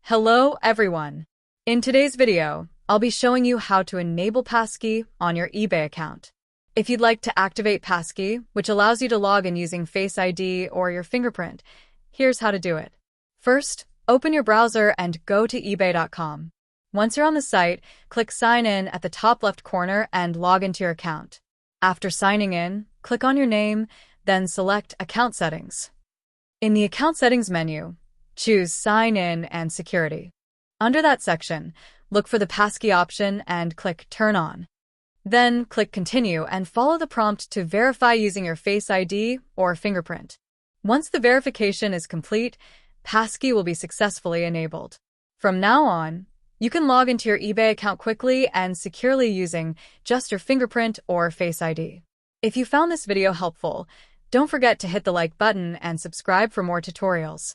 Hello everyone! In today's video, I'll be showing you how to enable Passkey on your eBay account. If you'd like to activate Passkey, which allows you to log in using Face ID or your fingerprint, here's how to do it. First, open your browser and go to ebay.com. Once you're on the site, click Sign In at the top left corner and log into your account. After signing in, click on your name, then select Account Settings. In the Account Settings menu, choose Sign In and Security. Under that section, look for the Passkey option and click Turn On. Then click Continue and follow the prompt to verify using your Face ID or fingerprint. Once the verification is complete, Passkey will be successfully enabled. From now on, you can log into your eBay account quickly and securely using just your fingerprint or Face ID. If you found this video helpful, don't forget to hit the like button and subscribe for more tutorials.